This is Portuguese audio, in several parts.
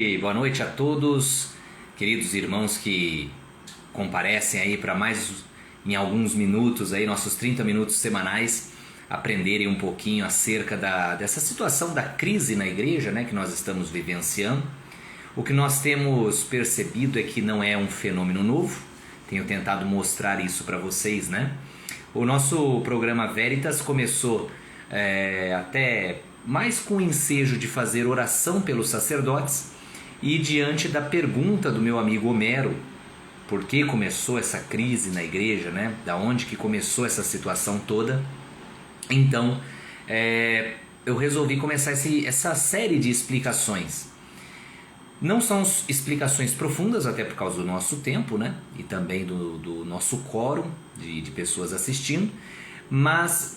E boa noite a todos, queridos irmãos que comparecem aí para mais em alguns minutos aí, nossos 30 minutos semanais, aprenderem um pouquinho acerca dessa situação da crise na igreja, né, que nós estamos vivenciando. O que nós temos percebido é que não é um fenômeno novo, tenho tentado mostrar isso para vocês, né? O nosso programa Veritas começou até mais com o ensejo de fazer oração pelos sacerdotes. E diante da pergunta do meu amigo Homero, por que começou essa crise na igreja, né? Da onde que começou essa situação toda? Então, eu resolvi começar essa série de explicações. Não são explicações profundas, até por causa do nosso tempo, né? E também do nosso quórum de pessoas assistindo, mas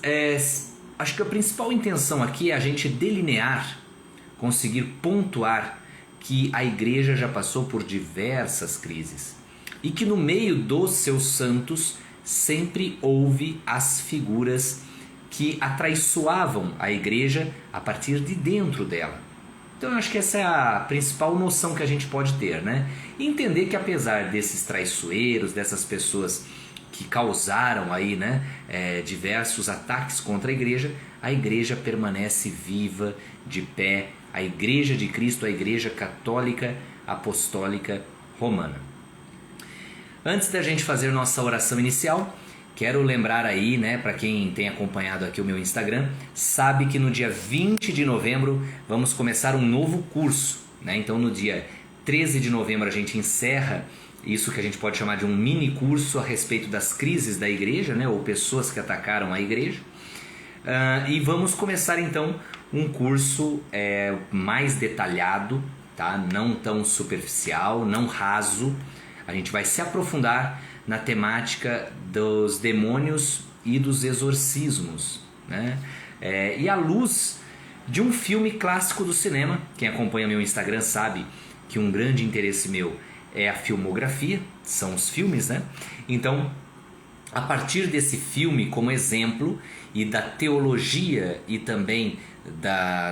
acho que a principal intenção aqui é a gente delinear, conseguir pontuar que a igreja já passou por diversas crises e que no meio dos seus santos sempre houve as figuras que atraiçoavam a igreja a partir de dentro dela. Então eu acho que essa é a principal noção que a gente pode ter, né? E entender que apesar desses traiçoeiros, dessas pessoas que causaram aí, né, diversos ataques contra a igreja permanece viva, de pé, a Igreja de Cristo, a Igreja Católica Apostólica Romana. Antes da gente fazer nossa oração inicial, quero lembrar aí, né, para quem tem acompanhado aqui o meu Instagram, sabe que no dia 20 de novembro vamos começar um novo curso, né? Então no dia 13 de novembro a gente encerra isso que a gente pode chamar de um mini curso a respeito das crises da igreja, né, ou pessoas que atacaram a igreja. E vamos começar então um curso mais detalhado, tá? Não tão superficial, não raso. A gente vai se aprofundar na temática dos demônios e dos exorcismos, né? E à luz de um filme clássico do cinema, quem acompanha meu Instagram sabe que um grande interesse meu é a filmografia, são os filmes, né? Então, a partir desse filme como exemplo e da teologia e também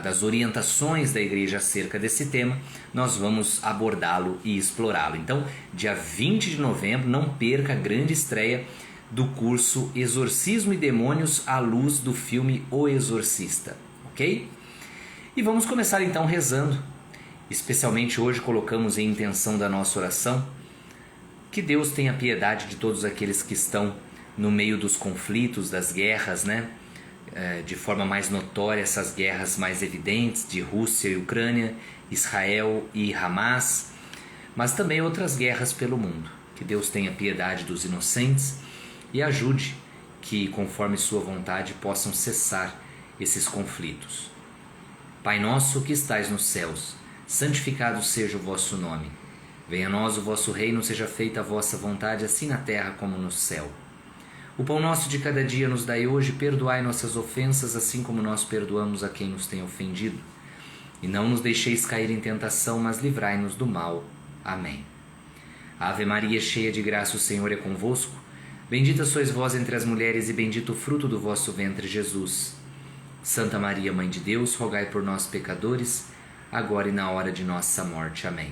das orientações da igreja acerca desse tema, nós vamos abordá-lo e explorá-lo. Então, dia 20 de novembro, não perca a grande estreia do curso Exorcismo e Demônios à luz do filme O Exorcista, ok? E vamos começar então rezando. Especialmente hoje colocamos em intenção da nossa oração que Deus tenha piedade de todos aqueles que estão no meio dos conflitos, das guerras, né? De forma mais notória, essas guerras mais evidentes de Rússia e Ucrânia, Israel e Hamas, mas também outras guerras pelo mundo. Que Deus tenha piedade dos inocentes e ajude que, conforme sua vontade, possam cessar esses conflitos. Pai nosso que estais nos céus, santificado seja o vosso nome. Venha a nós o vosso reino, seja feita a vossa vontade, assim na terra como no céu. O pão nosso de cada dia nos dai hoje, perdoai nossas ofensas, assim como nós perdoamos a quem nos tem ofendido. E não nos deixeis cair em tentação, mas livrai-nos do mal. Amém. Ave Maria, cheia de graça, o Senhor é convosco. Bendita sois vós entre as mulheres e bendito o fruto do vosso ventre, Jesus. Santa Maria, Mãe de Deus, rogai por nós, pecadores, agora e na hora de nossa morte. Amém.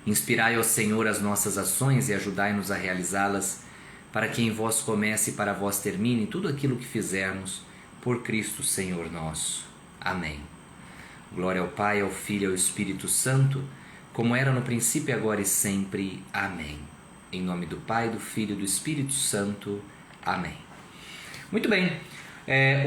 Inspirai, ó Senhor, as nossas ações e ajudai-nos a realizá-las, para que em vós comece e para vós termine tudo aquilo que fizermos, por Cristo Senhor nosso. Amém. Glória ao Pai, ao Filho e ao Espírito Santo, como era no princípio, agora e sempre. Amém. Em nome do Pai, do Filho e do Espírito Santo. Amém. Muito bem.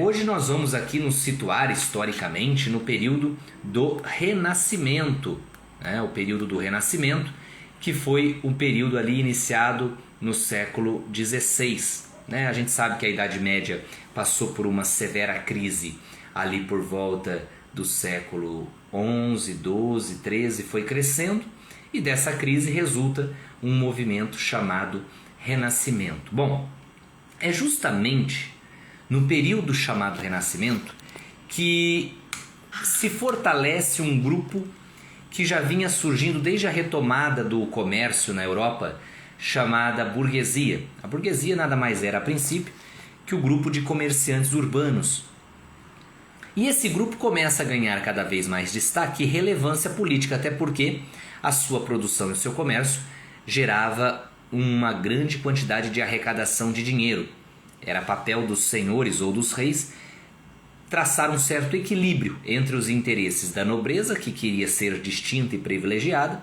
Hoje nós vamos aqui nos situar historicamente no período do Renascimento, né? O período do Renascimento, que foi um período ali iniciado no século XVI, né? A gente sabe que a Idade Média passou por uma severa crise ali por volta do século XI, XII, XIII, foi crescendo, e dessa crise resulta um movimento chamado Renascimento. Bom, é justamente no período chamado Renascimento que se fortalece um grupo que já vinha surgindo desde a retomada do comércio na Europa, chamada burguesia. A burguesia nada mais era, a princípio, que o grupo de comerciantes urbanos. E esse grupo começa a ganhar cada vez mais destaque e relevância política, até porque a sua produção e o seu comércio gerava uma grande quantidade de arrecadação de dinheiro. Era papel dos senhores ou dos reis traçar um certo equilíbrio entre os interesses da nobreza, que queria ser distinta e privilegiada,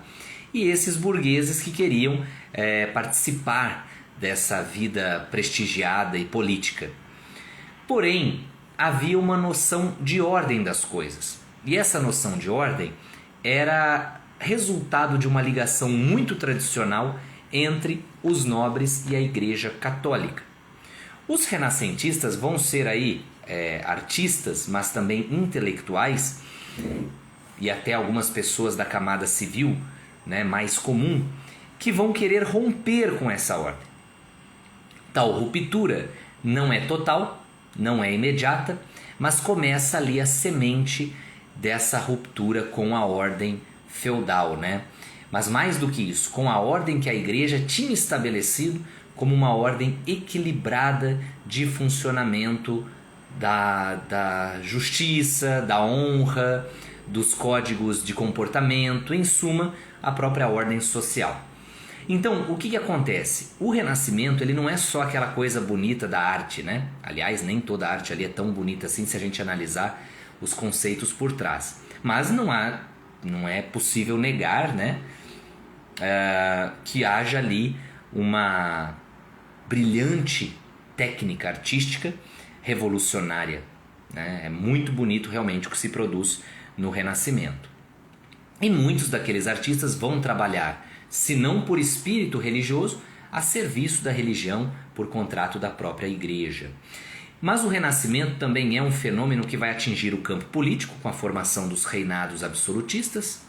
e esses burgueses que queriam participar dessa vida prestigiada e política. Porém, havia uma noção de ordem das coisas. E essa noção de ordem era resultado de uma ligação muito tradicional entre os nobres e a Igreja Católica. Os renascentistas vão ser aí artistas, mas também intelectuais, e até algumas pessoas da camada civil, né, mais comum, que vão querer romper com essa ordem. Tal ruptura não é total, não é imediata, mas começa ali a semente dessa ruptura com a ordem feudal, né? Mas mais do que isso, com a ordem que a igreja tinha estabelecido como uma ordem equilibrada de funcionamento da justiça, da honra, dos códigos de comportamento, em suma, a própria ordem social. Então, o que acontece? O Renascimento ele não é só aquela coisa bonita da arte, né? Aliás, nem toda arte ali é tão bonita assim se a gente analisar os conceitos por trás. Mas não é possível negar, né, que haja ali uma brilhante técnica artística revolucionária, né? É muito bonito realmente o que se produz no Renascimento. E muitos daqueles artistas vão trabalhar, se não por espírito religioso, a serviço da religião por contrato da própria igreja. Mas o Renascimento também é um fenômeno que vai atingir o campo político, com a formação dos reinados absolutistas,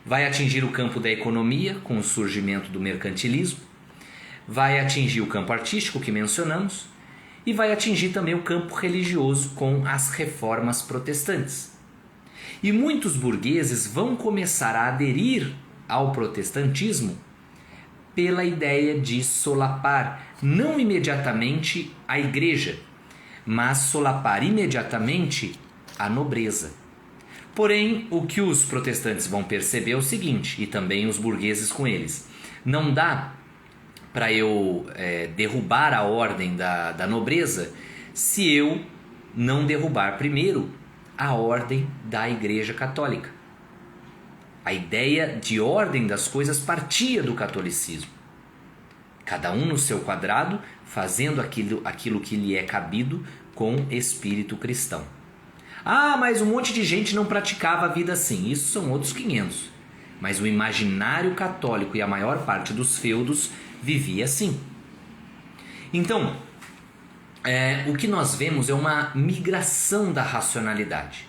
vai atingir o campo da economia, com o surgimento do mercantilismo, vai atingir o campo artístico, que mencionamos, e vai atingir também o campo religioso, com as reformas protestantes. E muitos burgueses vão começar a aderir ao protestantismo pela ideia de solapar, não imediatamente a igreja, mas solapar imediatamente a nobreza. Porém, o que os protestantes vão perceber é o seguinte, e também os burgueses com eles: não dá para eu derrubar a ordem da nobreza se eu não derrubar primeiro a ordem da Igreja Católica. A ideia de ordem das coisas partia do catolicismo. Cada um no seu quadrado, fazendo aquilo que lhe é cabido com espírito cristão. Ah, mas um monte de gente não praticava a vida assim. Isso são outros 500. Mas o imaginário católico e a maior parte dos feudos vivia assim. Então, o que nós vemos é uma migração da racionalidade.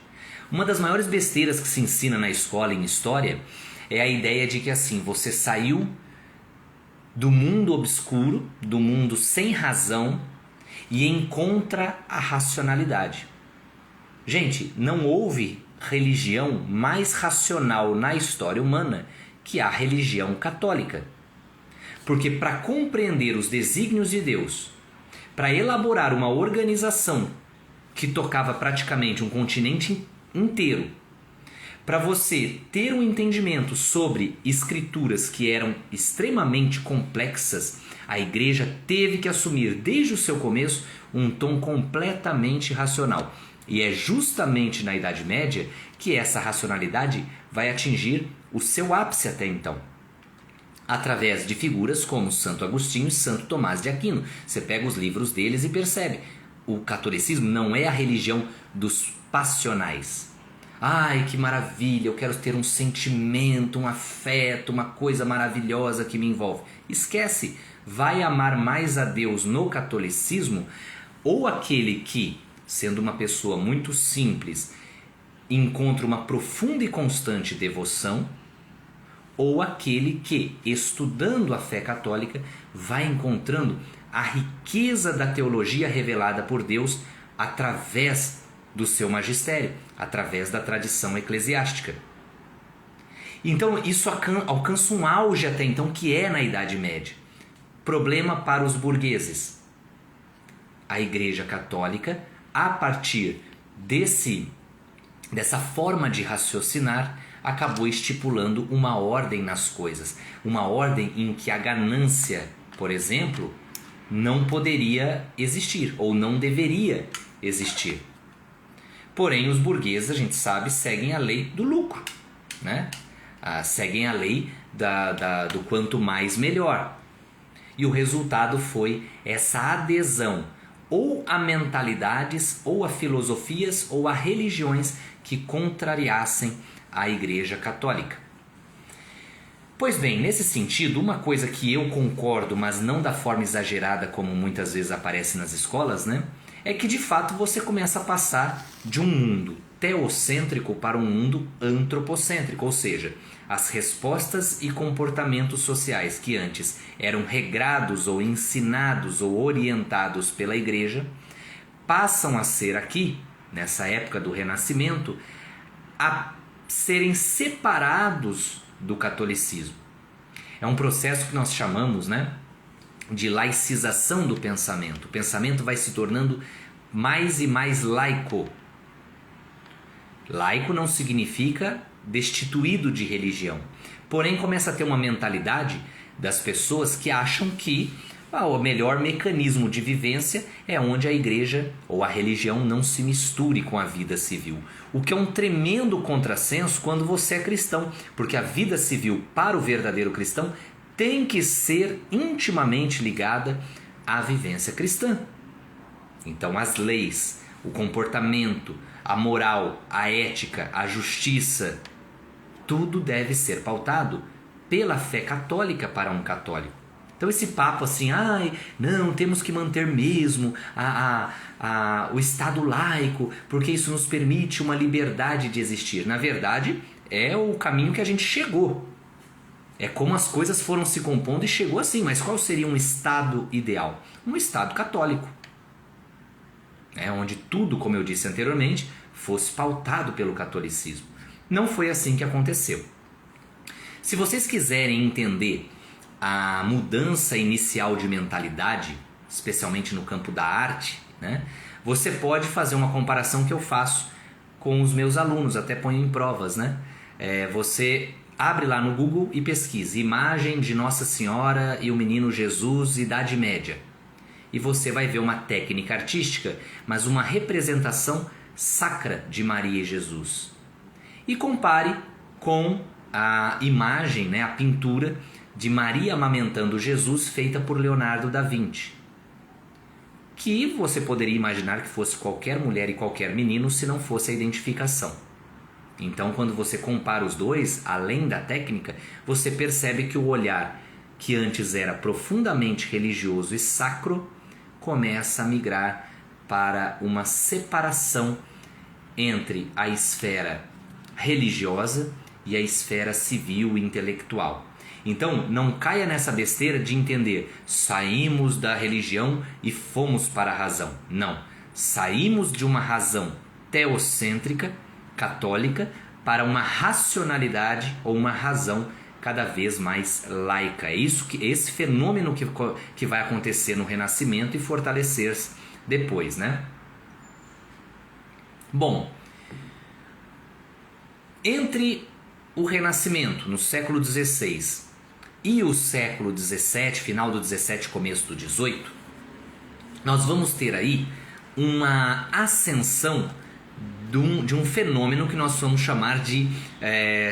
Uma das maiores besteiras que se ensina na escola em história é a ideia de que assim, você saiu do mundo obscuro, do mundo sem razão, e encontra a racionalidade. Gente, não houve religião mais racional na história humana que a religião católica. Porque para compreender os desígnios de Deus, para elaborar uma organização que tocava praticamente um continente inteiro, para você ter um entendimento sobre escrituras que eram extremamente complexas, a igreja teve que assumir desde o seu começo um tom completamente racional. E é justamente na Idade Média que essa racionalidade vai atingir o seu ápice até então, através de figuras como Santo Agostinho e Santo Tomás de Aquino. Você pega os livros deles e percebe, o catolicismo não é a religião dos passionais. Ai, que maravilha, eu quero ter um sentimento, um afeto, uma coisa maravilhosa que me envolve. Esquece, vai amar mais a Deus no catolicismo, ou aquele que, sendo uma pessoa muito simples, encontra uma profunda e constante devoção, ou aquele que, estudando a fé católica, vai encontrando a riqueza da teologia revelada por Deus através do seu magistério, através da tradição eclesiástica. Então isso alcança um auge até então, que é na Idade Média. Problema para os burgueses. A Igreja Católica, a partir dessa forma de raciocinar, acabou estipulando uma ordem nas coisas. Uma ordem em que a ganância, por exemplo, não poderia existir ou não deveria existir. Porém, os burgueses, a gente sabe, seguem a lei do lucro, né? Seguem a lei do quanto mais melhor. E o resultado foi essa adesão ou a mentalidades, ou a filosofias, ou a religiões que contrariassem a Igreja Católica. Pois bem, nesse sentido, uma coisa que eu concordo, mas não da forma exagerada como muitas vezes aparece nas escolas, né? É que de fato você começa a passar de um mundo teocêntrico para um mundo antropocêntrico, ou seja, as respostas e comportamentos sociais que antes eram regrados ou ensinados ou orientados pela Igreja, passam a ser aqui, nessa época do Renascimento, a serem separados do catolicismo. É um processo que nós chamamos, né, de laicização do pensamento. O pensamento vai se tornando mais e mais laico. Laico não significa destituído de religião. Porém, começa a ter uma mentalidade das pessoas que acham que o melhor mecanismo de vivência é onde a igreja ou a religião não se misture com a vida civil. O que é um tremendo contrassenso quando você é cristão, porque a vida civil para o verdadeiro cristão tem que ser intimamente ligada à vivência cristã. Então, as leis, o comportamento, a moral, a ética, a justiça, tudo deve ser pautado pela fé católica para um católico. Então esse papo assim, não, temos que manter mesmo o Estado laico, porque isso nos permite uma liberdade de existir. Na verdade, é o caminho que a gente chegou. É como as coisas foram se compondo e chegou assim. Mas qual seria um Estado ideal? Um Estado católico. Onde tudo, como eu disse anteriormente, fosse pautado pelo catolicismo. Não foi assim que aconteceu. Se vocês quiserem entender a mudança inicial de mentalidade, especialmente no campo da arte, né, você pode fazer uma comparação que eu faço com os meus alunos, até ponho em provas, né? Você abre lá no Google e pesquisa imagem de Nossa Senhora e o Menino Jesus, Idade Média. E você vai ver uma técnica artística, mas uma representação sacra de Maria e Jesus. E compare com a imagem, né, a pintura de Maria amamentando Jesus, feita por Leonardo da Vinci, que você poderia imaginar que fosse qualquer mulher e qualquer menino se não fosse a identificação. Então, quando você compara os dois, além da técnica, você percebe que o olhar que antes era profundamente religioso e sacro começa a migrar para uma separação entre a esfera religiosa e a esfera civil e intelectual. Então, não caia nessa besteira de entender, saímos da religião e fomos para a razão. Não, saímos de uma razão teocêntrica, católica, para uma racionalidade ou uma razão cada vez mais laica. É esse fenômeno que vai acontecer no Renascimento e fortalecer-se depois, né? Bom, entre o Renascimento, no século XVI, e o século XVII, final do XVII, começo do XVIII, nós vamos ter aí uma ascensão de um fenômeno que nós vamos chamar de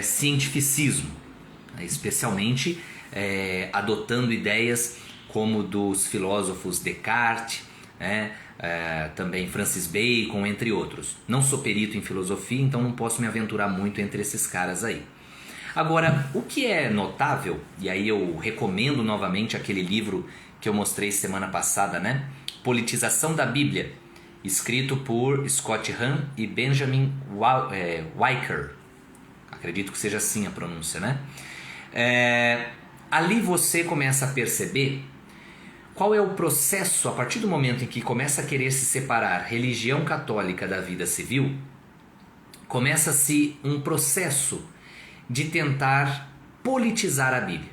cientificismo, especialmente adotando ideias como dos filósofos Descartes, também Francis Bacon, entre outros. Não sou perito em filosofia, então não posso me aventurar muito entre esses caras aí. Agora, o que é notável, e aí eu recomendo novamente aquele livro que eu mostrei semana passada, né? Politização da Bíblia, escrito por Scott Hahn e Benjamin Wiker. Acredito que seja assim a pronúncia, né? Ali você começa a perceber qual é o processo, a partir do momento em que começa a querer se separar religião católica da vida civil, começa-se um processo de tentar politizar a Bíblia.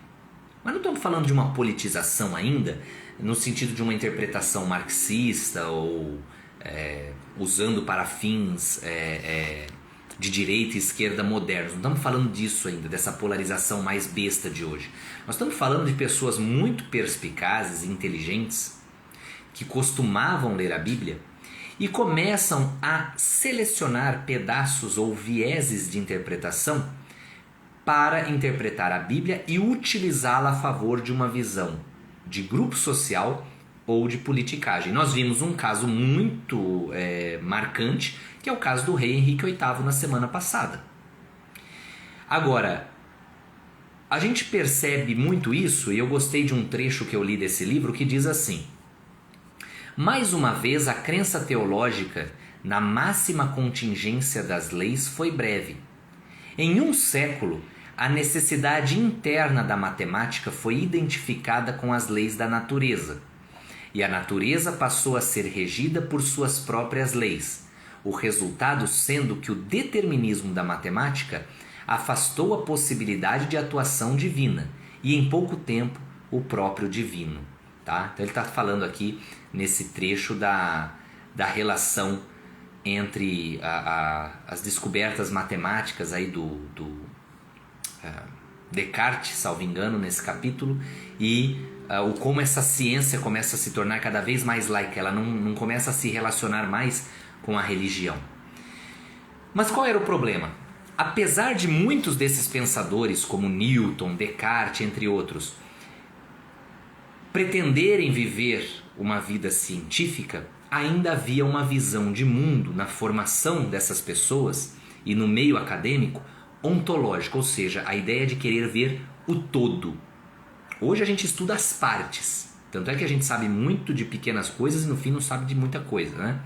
Mas não estamos falando de uma politização ainda, no sentido de uma interpretação marxista ou usando para fins de direita e esquerda modernos. Não estamos falando disso ainda, dessa polarização mais besta de hoje. Nós estamos falando de pessoas muito perspicazes e inteligentes que costumavam ler a Bíblia e começam a selecionar pedaços ou vieses de interpretação para interpretar a Bíblia e utilizá-la a favor de uma visão de grupo social ou de politicagem. Nós vimos um caso muito marcante, que é o caso do rei Henrique VIII na semana passada. Agora, a gente percebe muito isso, e eu gostei de um trecho que eu li desse livro que diz assim: mais uma vez, a crença teológica na máxima contingência das leis foi breve. Em um século, a necessidade interna da matemática foi identificada com as leis da natureza, e a natureza passou a ser regida por suas próprias leis, o resultado sendo que o determinismo da matemática afastou a possibilidade de atuação divina, e em pouco tempo o próprio divino. Tá? Então ele está falando aqui nesse trecho da relação entre as descobertas matemáticas aí do Descartes, salvo engano, nesse capítulo, e como essa ciência começa a se tornar cada vez mais laica, ela não começa a se relacionar mais com a religião. Mas qual era o problema? Apesar de muitos desses pensadores, como Newton, Descartes, entre outros, pretenderem viver uma vida científica, ainda havia uma visão de mundo na formação dessas pessoas e no meio acadêmico ontológica, ou seja, a ideia de querer ver o todo. Hoje a gente estuda as partes, tanto é que a gente sabe muito de pequenas coisas e no fim não sabe de muita coisa, né?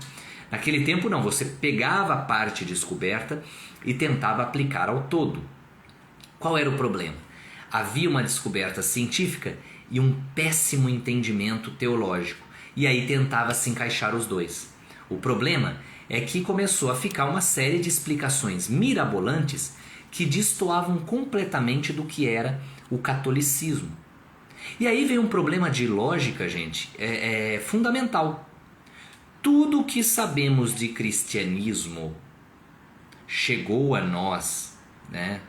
Naquele tempo não, você pegava a parte descoberta e tentava aplicar ao todo. Qual era o problema? Havia uma descoberta científica e um péssimo entendimento teológico, e aí tentava se encaixar os dois. O problema é que começou a ficar uma série de explicações mirabolantes que destoavam completamente do que era o catolicismo. E aí vem um problema de lógica, gente, fundamental. Tudo o que sabemos de cristianismo chegou a nós, né?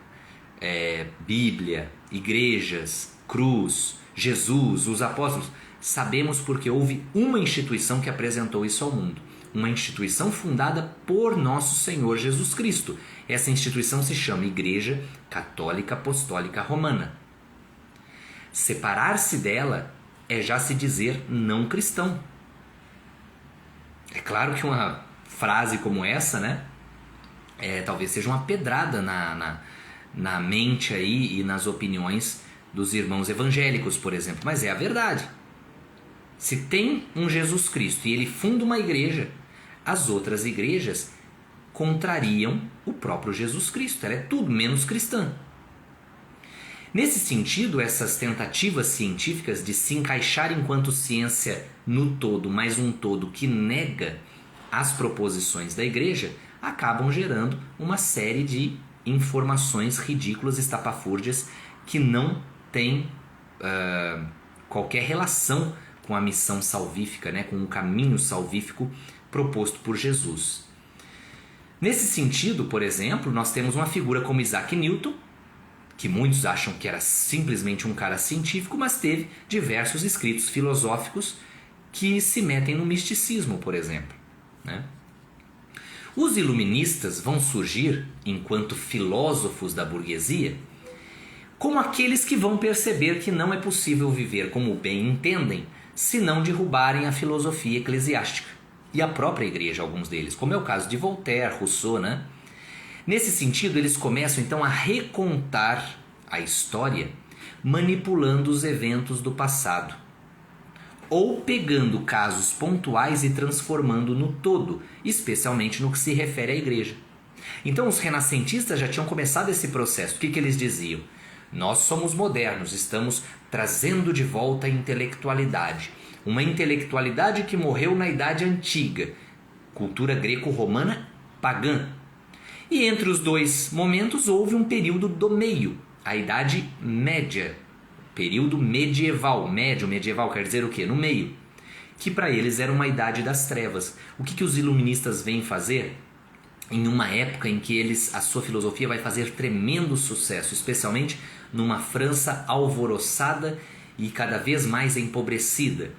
Bíblia, igrejas, cruz, Jesus, os apóstolos, sabemos porque houve uma instituição que apresentou isso ao mundo. Uma instituição fundada por nosso Senhor Jesus Cristo. Essa instituição se chama Igreja Católica Apostólica Romana. Separar-se dela é já se dizer não cristão. É claro que uma frase como essa, né, talvez seja uma pedrada na mente aí e nas opiniões dos irmãos evangélicos, por exemplo, mas é a verdade. Se tem um Jesus Cristo e ele funda uma igreja, as outras igrejas contrariam o próprio Jesus Cristo. Ela é tudo menos cristã. Nesse sentido, essas tentativas científicas de se encaixar enquanto ciência no todo, mas um todo que nega as proposições da igreja, acabam gerando uma série de informações ridículas, estapafúrdias, que não têm qualquer relação com a missão salvífica, né, com o caminho salvífico proposto por Jesus. Nesse sentido, por exemplo, nós temos uma figura como Isaac Newton, que muitos acham que era simplesmente um cara científico, mas teve diversos escritos filosóficos que se metem no misticismo, por exemplo, né? Os iluministas vão surgir enquanto filósofos da burguesia como aqueles que vão perceber que não é possível viver como bem entendem se não derrubarem a filosofia eclesiástica e a própria igreja, alguns deles, como é o caso de Voltaire, Rousseau, né? Nesse sentido, eles começam então a recontar a história manipulando os eventos do passado, ou pegando casos pontuais e transformando no todo, especialmente no que se refere à igreja. Então os renascentistas já tinham começado esse processo. O que eles diziam? Nós somos modernos, estamos trazendo de volta a intelectualidade. Uma intelectualidade que morreu na Idade Antiga, cultura greco-romana pagã. E entre os dois momentos houve um período do meio, a Idade Média, período medieval. Médio, medieval quer dizer o quê? No meio. que para eles era uma idade das trevas. O que os iluministas vêm fazer em uma época em que a sua filosofia vai fazer tremendo sucesso, especialmente numa França alvoroçada e cada vez mais empobrecida?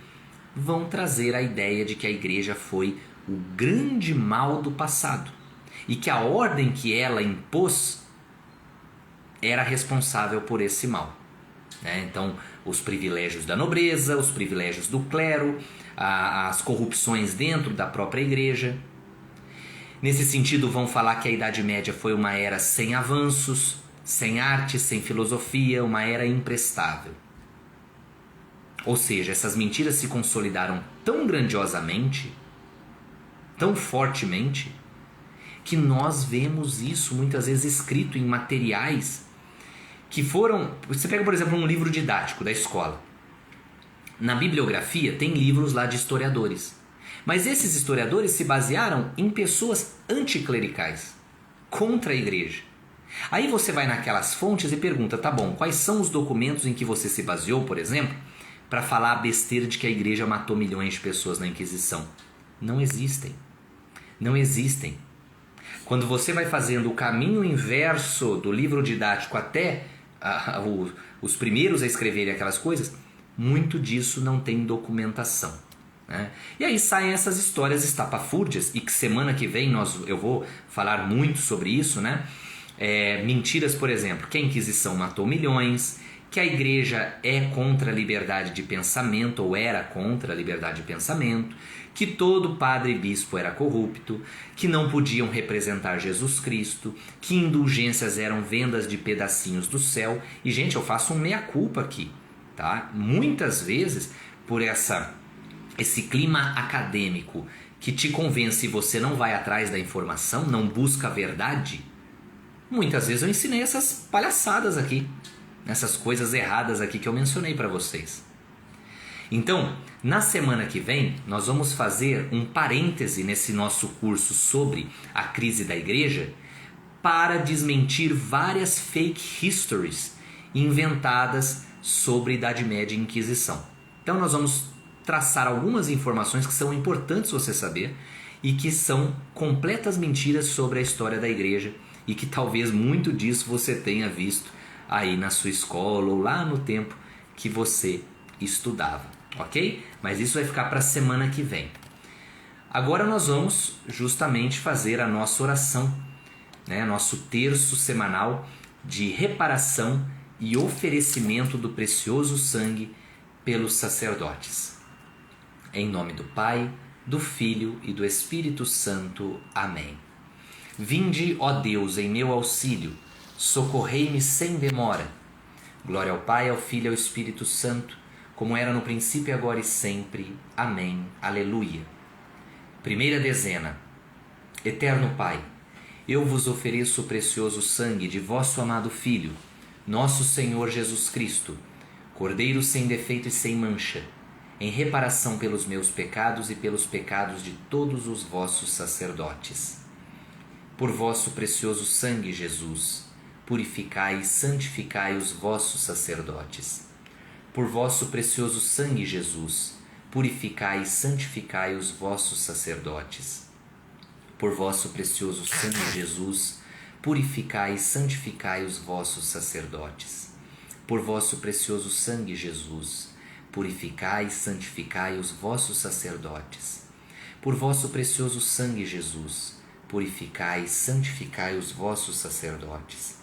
Vão trazer a ideia de que a igreja foi o grande mal do passado e que a ordem que ela impôs era responsável por esse mal. Então, os privilégios da nobreza, os privilégios do clero, as corrupções dentro da própria igreja. Nesse sentido, vão falar que a Idade Média foi uma era sem avanços, sem arte, sem filosofia, uma era imprestável. Ou seja, essas mentiras se consolidaram tão grandiosamente, tão fortemente, que nós vemos isso muitas vezes escrito em materiais que foram... Você pega, por exemplo, um livro didático da escola. Na bibliografia tem livros lá de historiadores. Mas esses historiadores se basearam em pessoas anticlericais, contra a igreja. Aí você vai naquelas fontes e pergunta, tá bom, quais são os documentos em que você se baseou, por exemplo, para falar a besteira de que a igreja matou milhões de pessoas na Inquisição? Não existem. Não existem. Quando você vai fazendo o caminho inverso do livro didático até os primeiros a escreverem aquelas coisas, muito disso não tem documentação. E aí saem essas histórias estapafúrdias, e que semana que vem eu vou falar muito sobre isso, mentiras, por exemplo, que a Inquisição matou milhões, que a igreja é contra a liberdade de pensamento, ou era contra a liberdade de pensamento, que todo padre e bispo era corrupto, que não podiam representar Jesus Cristo, que indulgências eram vendas de pedacinhos do céu. E, gente, eu faço um meia-culpa aqui, tá? Muitas vezes, por esse clima acadêmico que te convence e você não vai atrás da informação, não busca a verdade, muitas vezes eu ensinei essas palhaçadas aqui, essas coisas erradas aqui que eu mencionei para vocês. Então, na semana que vem, nós vamos fazer um parêntese nesse nosso curso sobre a crise da igreja para desmentir várias fake histories inventadas sobre Idade Média e Inquisição. Então nós vamos traçar algumas informações que são importantes você saber e que são completas mentiras sobre a história da igreja e que talvez muito disso você tenha visto aí na sua escola ou lá no tempo que você estudava, ok? Mas isso vai ficar para a semana que vem. Agora nós vamos justamente fazer a nossa oração, nosso terço semanal de reparação e oferecimento do precioso sangue pelos sacerdotes. Em nome do Pai, do Filho e do Espírito Santo. Amém. Vinde, ó Deus, em meu auxílio, socorrei-me sem demora. Glória ao Pai, ao Filho e ao Espírito Santo, como era no princípio, agora e sempre. Amém. Aleluia. Primeira dezena. Eterno Pai, eu vos ofereço o precioso sangue de vosso amado Filho, nosso Senhor Jesus Cristo, Cordeiro sem defeito e sem mancha, em reparação pelos meus pecados e pelos pecados de todos os vossos sacerdotes. Por vosso precioso sangue, Jesus, purificai e santificai os vossos sacerdotes. Por vosso precioso sangue, Jesus, purificai e santificai os vossos sacerdotes. Por vosso precioso sangue, Jesus, purificai e santificai os vossos sacerdotes. Por vosso precioso sangue, Jesus, purificai e santificai os vossos sacerdotes. Por vosso precioso sangue, Jesus, purificai e santificai os vossos sacerdotes.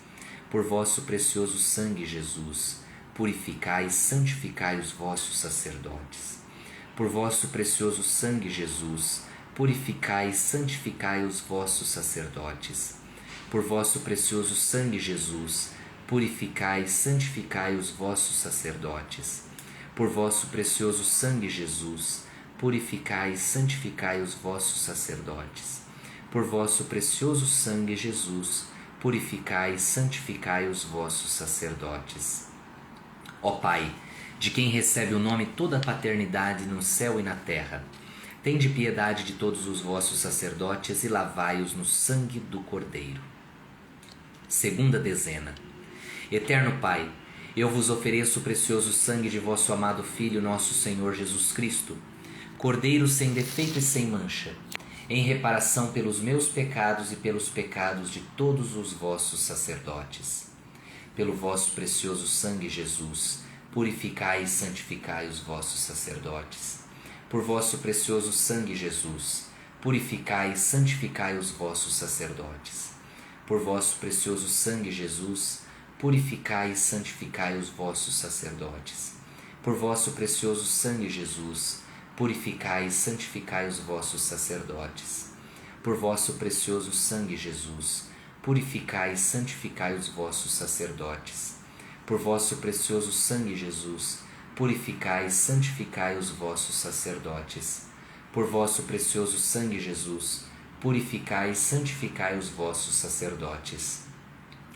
Por vosso precioso sangue, Jesus, purificai e santificai os vossos sacerdotes. Por vosso precioso sangue, Jesus, purificai e santificai os vossos sacerdotes. Por vosso precioso sangue, Jesus, purificai e santificai os vossos sacerdotes. Por vosso precioso sangue, Jesus, purificai e santificai os vossos sacerdotes. Por vosso precioso sangue, Jesus, purificai e santificai os vossos sacerdotes. Ó Pai, de quem recebe o nome toda a paternidade no céu e na terra, tende piedade de todos os vossos sacerdotes e lavai-os no sangue do Cordeiro. Segunda dezena. Eterno Pai, eu vos ofereço o precioso sangue de vosso amado Filho, nosso Senhor Jesus Cristo, Cordeiro sem defeito e sem mancha, em reparação pelos meus pecados e pelos pecados de todos os vossos sacerdotes. Pelo vosso precioso sangue, Jesus, purificai e santificai os vossos sacerdotes. Por vosso precioso sangue, Jesus, purificai e santificai os vossos sacerdotes. Por vosso precioso sangue, Jesus, purificai e santificai os vossos sacerdotes. Por vosso precioso sangue, Jesus, purificai e santificai os vossos sacerdotes. Por vosso precioso sangue, Jesus, purificai e santificai os vossos sacerdotes. Por vosso precioso sangue, Jesus, purificai e santificai os vossos sacerdotes. Por vosso precioso sangue, Jesus, purificai e santificai os vossos sacerdotes.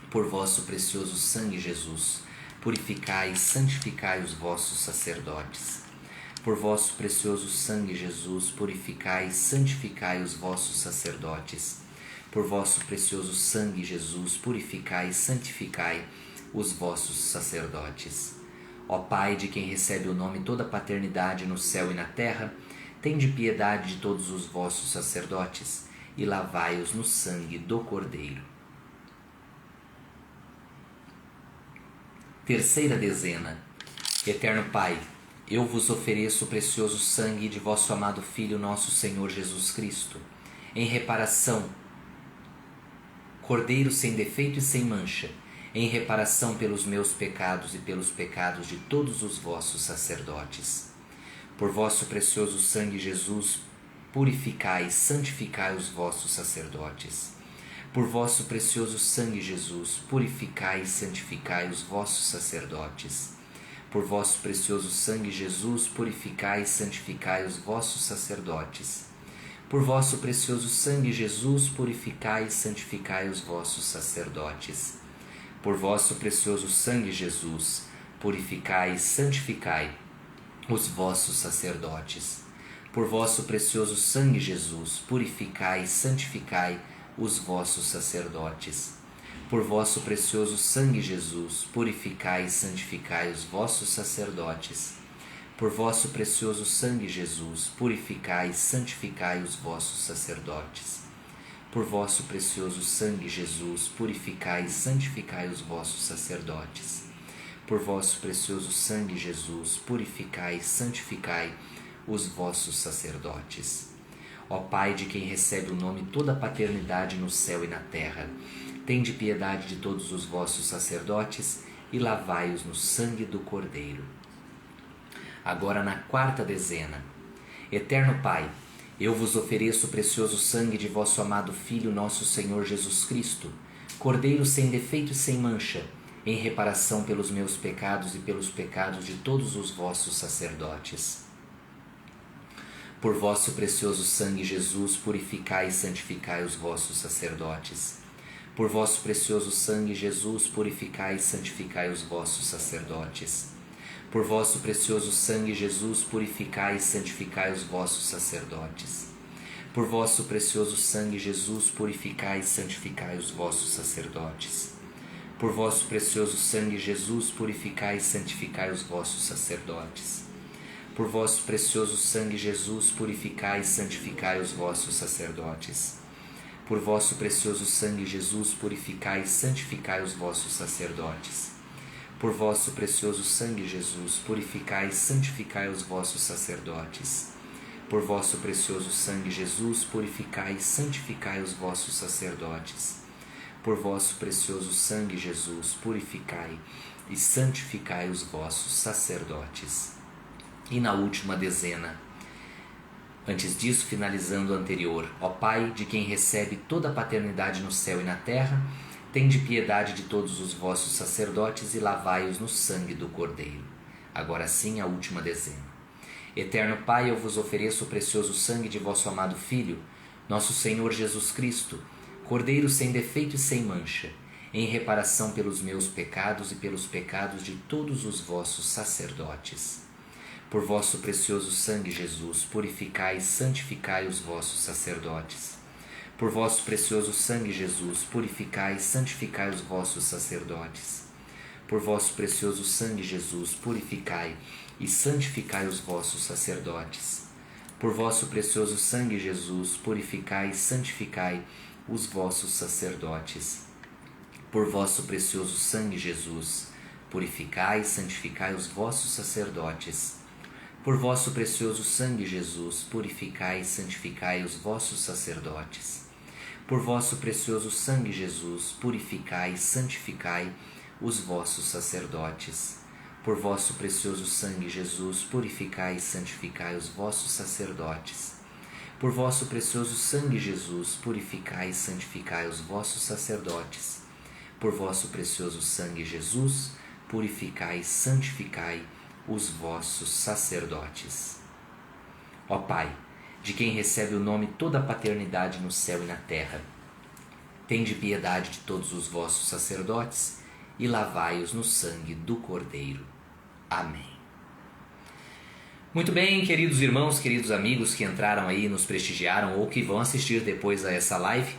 Por vosso precioso sangue, Jesus, purificai e santificai os vossos sacerdotes. Por vosso precioso sangue, Jesus, purificai e santificai os vossos sacerdotes. Por vosso precioso sangue, Jesus, purificai e santificai os vossos sacerdotes. Ó Pai, de quem recebe o nome toda a paternidade no céu e na terra, tende piedade de todos os vossos sacerdotes e lavai-os no sangue do Cordeiro. Terceira dezena. Eterno Pai, eu vos ofereço o precioso sangue de vosso amado Filho, nosso Senhor Jesus Cristo, em reparação, Cordeiro sem defeito e sem mancha, em reparação pelos meus pecados e pelos pecados de todos os vossos sacerdotes. Por vosso precioso sangue, Jesus, purificai e santificai os vossos sacerdotes. Por vosso precioso sangue, Jesus, purificai e santificai os vossos sacerdotes. Por vosso precioso sangue, Jesus, purificai e santificai os vossos sacerdotes. Por vosso precioso sangue, Jesus, purificai e santificai os vossos sacerdotes. Por vosso precioso sangue, Jesus, purificai e santificai os vossos sacerdotes. Por vosso precioso sangue, Jesus, purificai e santificai os vossos sacerdotes. Por vosso precioso sangue, Jesus, purificai e santificai os vossos sacerdotes. Por vosso precioso sangue, Jesus, purificai e santificai os vossos sacerdotes. Por vosso precioso sangue, Jesus, purificai e santificai os vossos sacerdotes. Por vosso precioso sangue, Jesus, purificai e santificai os vossos sacerdotes. Ó Pai, de quem recebe o nome toda a paternidade no céu e na terra, tende piedade de todos os vossos sacerdotes e lavai-os no sangue do Cordeiro. Agora na quarta dezena. Eterno Pai, eu vos ofereço o precioso sangue de vosso amado Filho, nosso Senhor Jesus Cristo, Cordeiro sem defeito e sem mancha, em reparação pelos meus pecados e pelos pecados de todos os vossos sacerdotes. Por vosso precioso sangue, Jesus, purificai e santificai os vossos sacerdotes. Por vosso precioso sangue, Jesus, purificai e santificai os vossos sacerdotes. Por vosso precioso sangue, Jesus, purificai e santificai os vossos sacerdotes. Por vosso precioso sangue, Jesus, purificai e santificai os vossos sacerdotes. Por vosso precioso sangue, Jesus, purificai e santificai os vossos sacerdotes. Por vosso precioso sangue, Jesus, purificai e santificai os vossos sacerdotes. Por vosso precioso sangue, Jesus, purificai e santificai os vossos sacerdotes. Por vosso precioso sangue, Jesus, purificai e santificai os vossos sacerdotes. Por vosso precioso sangue, Jesus, purificai e santificai os vossos sacerdotes. Por vosso precioso sangue, Jesus, purificai e santificai os vossos sacerdotes. E na última dezena, antes disso, finalizando o anterior, ó Pai, de quem recebe toda a paternidade no céu e na terra, tende piedade de todos os vossos sacerdotes e lavai-os no sangue do Cordeiro. Agora sim, a última dezena. Eterno Pai, eu vos ofereço o precioso sangue de vosso amado Filho, nosso Senhor Jesus Cristo, Cordeiro sem defeito e sem mancha, em reparação pelos meus pecados e pelos pecados de todos os vossos sacerdotes. Por vosso precioso sangue, Jesus, purificai e santificai os vossos sacerdotes. Por vosso precioso sangue, Jesus, purificai e santificai os vossos sacerdotes. Por vosso precioso sangue, Jesus, purificai e santificai os vossos sacerdotes. Por vosso precioso sangue, Jesus, purificai e santificai os vossos sacerdotes. Por vosso precioso sangue, Jesus, purificai e santificai os vossos sacerdotes. Por vosso precioso sangue, Jesus, purificai e santificai os vossos sacerdotes. Por vosso precioso sangue, Jesus, purificai e santificai os vossos sacerdotes. Por vosso precioso sangue, Jesus, purificai e santificai os vossos sacerdotes. Por vosso precioso sangue, Jesus, purificai e santificai os vossos sacerdotes. Por vosso precioso sangue, Jesus, purificai e santificai os vossos sacerdotes. Ó Pai, de quem recebe o nome toda a paternidade no céu e na terra, tende piedade de todos os vossos sacerdotes e lavai-os no sangue do Cordeiro. Amém. Muito bem, queridos irmãos, queridos amigos que entraram aí, nos prestigiaram ou que vão assistir depois a essa live,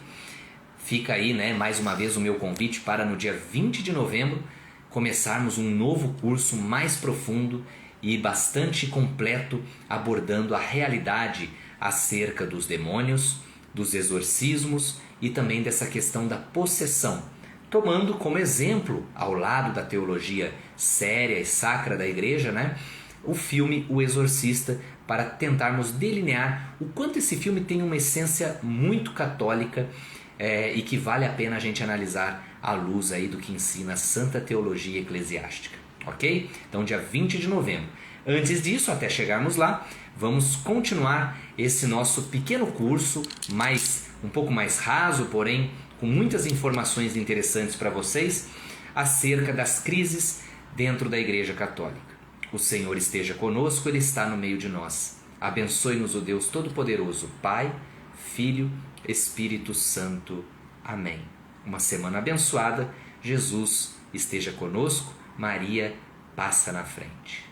fica aí, mais uma vez o meu convite para no dia 20 de novembro começarmos um novo curso mais profundo e bastante completo, abordando a realidade acerca dos demônios, dos exorcismos e também dessa questão da possessão, tomando como exemplo, ao lado da teologia séria e sacra da igreja, o filme O Exorcista, para tentarmos delinear o quanto esse filme tem uma essência muito católica e que vale a pena a gente analisar à luz aí do que ensina a Santa Teologia Eclesiástica, ok? Então, dia 20 de novembro. Antes disso, até chegarmos lá, vamos continuar esse nosso pequeno curso, um pouco mais raso, porém com muitas informações interessantes para vocês, acerca das crises dentro da Igreja Católica. O Senhor esteja conosco, Ele está no meio de nós. Abençoe-nos o Deus Todo-Poderoso, Pai, Filho, Espírito Santo. Amém. Uma semana abençoada. Jesus esteja conosco. Maria passa na frente.